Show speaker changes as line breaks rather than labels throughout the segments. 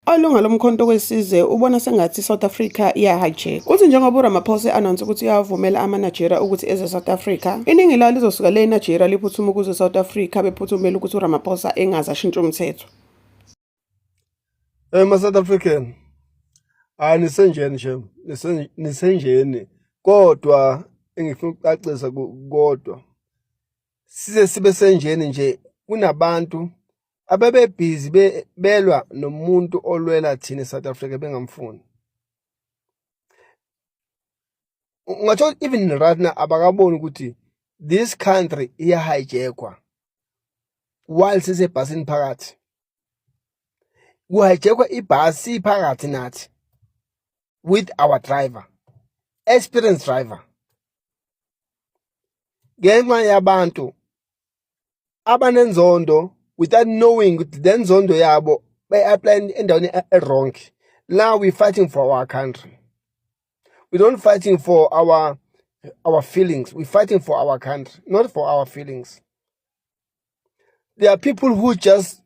Alunga lomkhonto kwesizwe ubona sengathi South Africa iya-hijack. Uthi njengoba uRamaphosa announce ukuthi uyawavumela amaNigeria ukuthi eze South Africa, iningi lawo lizosuka le eNigeria liphuthuma ukuze South Africa bephuthumela ukuthi uRamaphosa engaze ashintshe umthetho.
Ma-South African, nisenjeni nje, nisenjeni, kodwa engifuna ukucacisa kodwa sibe senjeni nje, kunabantu abebebhizi belwa nomuntu olwela thina eSouth Africa bengamfuni. Ungatsho even right now abakaboni ukuthi this country iya-hijackwa while sisebhasini phakathi. Kuhijackwa ibhasi phakathi nathi with our driver, experienced driver. Ngenxa yabantu abanenzondo without knowing ukuthi le nzondo yabo bay-apply endaweni wrong. Now we're fighting for our country. We don't fighting for our feelings. We're fighting for our country, not for our feelings. There are people who just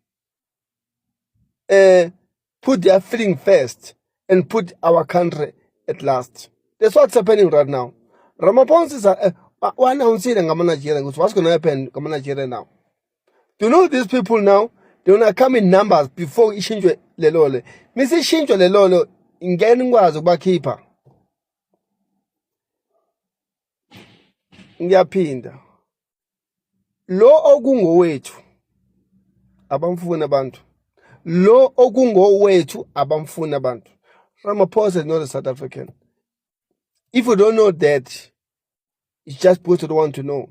put their feeling first and put our country at last. That's what's happening right now. Ramaphosa is what's going to happen in Nigeria now. Do you know these people now? They want to come in numbers before ishinjwe lelole. Misi ishinjwe lelole ingeni ngwazi ukubakhipha. Ngiyaphinda. Lo okungowethu abamfuna abantu. Lo okungowethu abamfuna abantu. Ramaphosa is not a South African. If you don't know that, it's just because you don't want to know.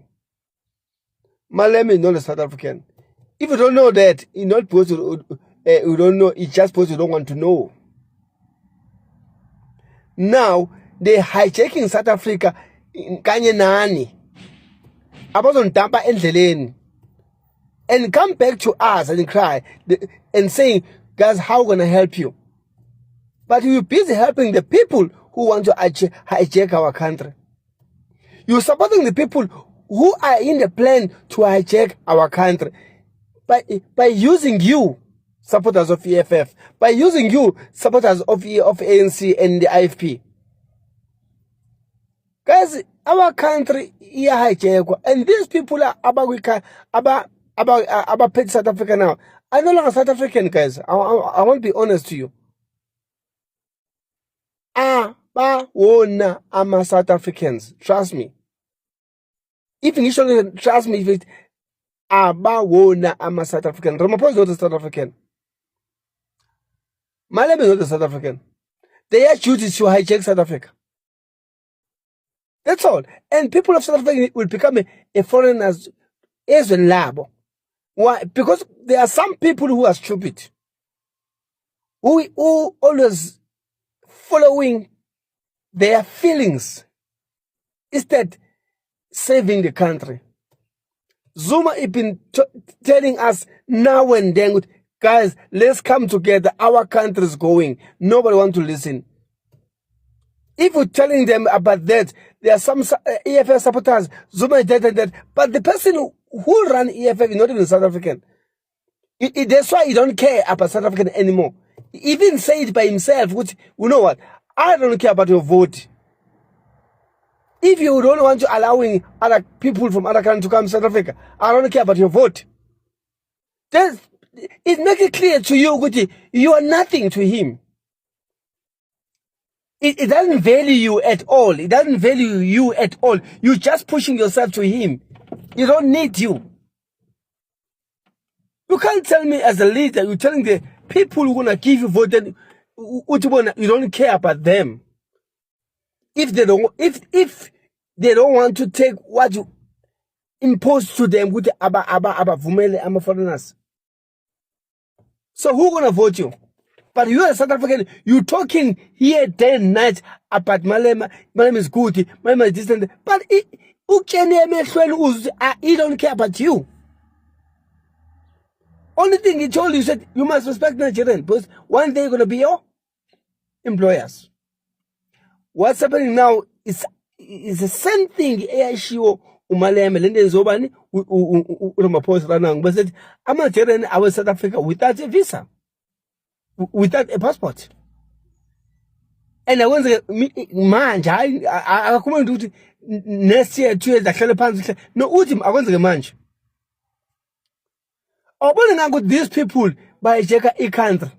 Malema is not a South African. If you don't know that, it's not because you don't know, it's just because you don't want to know. Now, they're hijacking South Africa kanye nani. Abazondampa endleleni. And come back to us and cry and saying, guys, how are we going to help you? But you're busy helping the people who want to hijack our country. You're supporting the people who are in the plan to hijack our country by using you, supporters of EFF, by using you, supporters of ANC and the IFP. Guys, our country is hijacked, and these people are about petty South Africa now. I no longer South African, guys. I want to be honest to you. I'm South Africans. Trust me. If you should trust me, if it I'm a South African. Ramaphosa is not a South African. Malema is not a South African. They are duty to hijack South Africa. That's all. And people of South Africa will become a foreigners as a lab. Why? Because there are some people who are stupid, who always following their feelings instead saving the country. Zuma has been telling us now and then, guys, let's come together. Our country is going. Nobody wants to listen. If you're telling them about that, there are some EFF supporters, Zuma is dead and that. But the person who ran EFF is not even South African. That's why he don't care about South African anymore. He even say it by himself, which, you know what, I don't care about your vote. If you don't want to allowing other people from other countries to come to South Africa, I don't care about your vote. It makes it clear to you, Guti, you are nothing to him. It doesn't value you at all. It doesn't value you at all. You're just pushing yourself to him. He don't need you. You can't tell me as a leader, you're telling the people who are going to give you vote, you don't care about them. If they don't want to take what you impose to them with aba foreigners. So who gonna vote you? But you are South African, you talking here day and night about Malema is good, Malema is distant. But he don't care about you. Only thing he told you said you must respect Nigerians because one day you're gonna be your employers. What's happening now is the same thing. Umalema lende zobani Ramaphosa ranang but said I'm Nigerian, I was South Africa without a visa. without a passport. And I want to manje akakhuluma ukuthi next year 2 years ahlale phansi no uthi akwenze manje. Awubona ngaku these people bayijeka i-country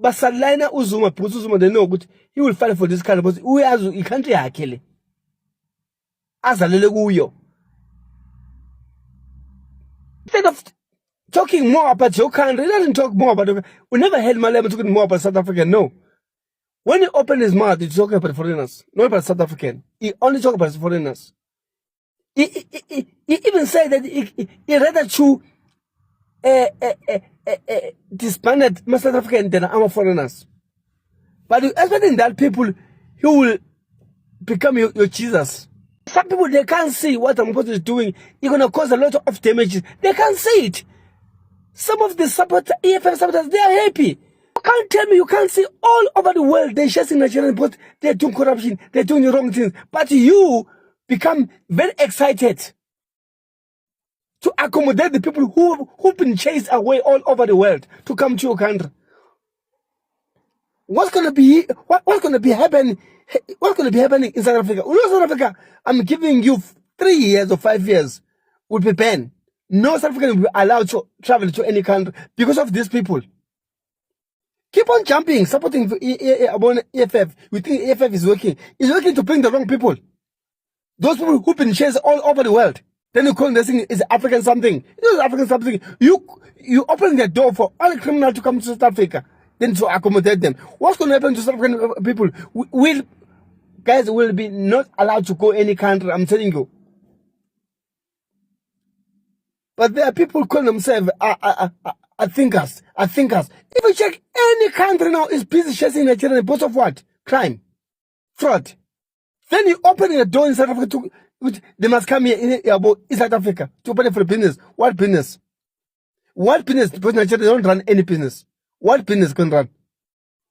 basalayina uZuma because uZuma they know ukuthi he will fight for this country because uyazi i-country yakhe le azalele kuyo. Instead of talking more about your country, he doesn't talk more about it. We never heard Malema talking more about South Africa, no. When he opened his mouth, he's talking about foreigners, not about South African. He only talk about foreigners. He even said that he rather choose disbanded South African than our foreigners. But expecting that people, he will become your Jesus. Some people, they can't see what Ramaphosa is doing. It's going to cause a lot of damages. They can't see it. Some of the EFF supporters, they are happy. You can't tell me you can't see all over the world they're chasing Nigerian because they're doing corruption, they're doing the wrong things. But you become very excited to accommodate the people who've been chased away all over the world to come to your country. What's gonna be happening? What's gonna be happening in South Africa? You know, South Africa, I'm giving you 3 years or 5 years will be banned. No South African will be allowed to travel to any country because of these people. Keep on jumping, supporting EFF. You think EFF is working? It's working to bring the wrong people. Those people who've been chased all over the world. Then you call this thing is African something. It is African something. You open the door for all criminals to come to South Africa, then to accommodate them. What's going to happen to South African people? Guys will be not allowed to go any country. I'm telling you. But there are people calling themselves thinkers. If you check any country now, is busy chasing Nigeria because of what? Crime, fraud. Then you open the door in South Africa they must come here in South Africa to open it for business. What business? What business? Because Nigeria don't run any business. What business can run?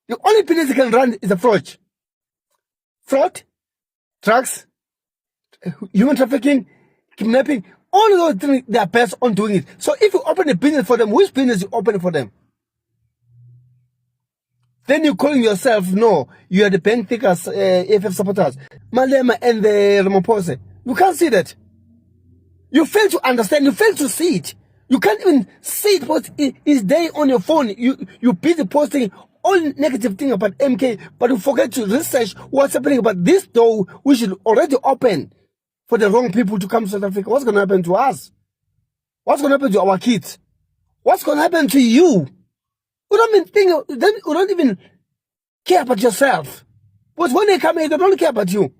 The only business it can run is a fraud. Fraud, drugs, human trafficking, kidnapping. All of those things, they are best on doing it. So if you open a business for them, which business you open for them? Then you're calling yourself, no, you are the bank thinkers, EFF supporters, Malema and the Ramaphosa. You can't see that. You fail to understand. You fail to see it. You can't even see it because it's there on your phone. You busy posting all negative things about MK, but you forget to research what's happening about this door, which should already open for the wrong people to come to South Africa. What's going to happen to us? What's going to happen to our kids? What's going to happen to you? You don't even care about yourself. Because when they come here, they don't care about you.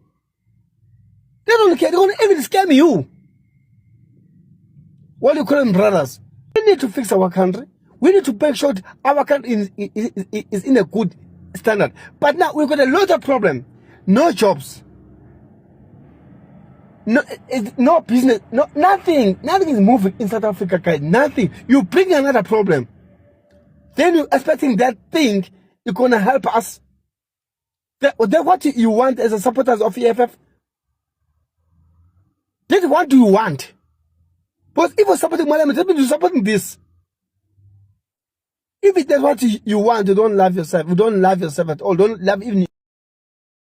They don't care. They don't even scam you. What do you call them, brothers? We need to fix our country. We need to make sure our country is in a good standard. But now we've got a lot of problems. No jobs. No business. Nothing. Nothing is moving in South Africa, guys. Nothing. You bring another problem. Then you're expecting that thing is going to help us. That's what you want as a supporters of EFF? Then what do you want? Because if you're supporting Malema, that means you're supporting this. If that's what you want, you don't love yourself. You don't love yourself at all. Don't love even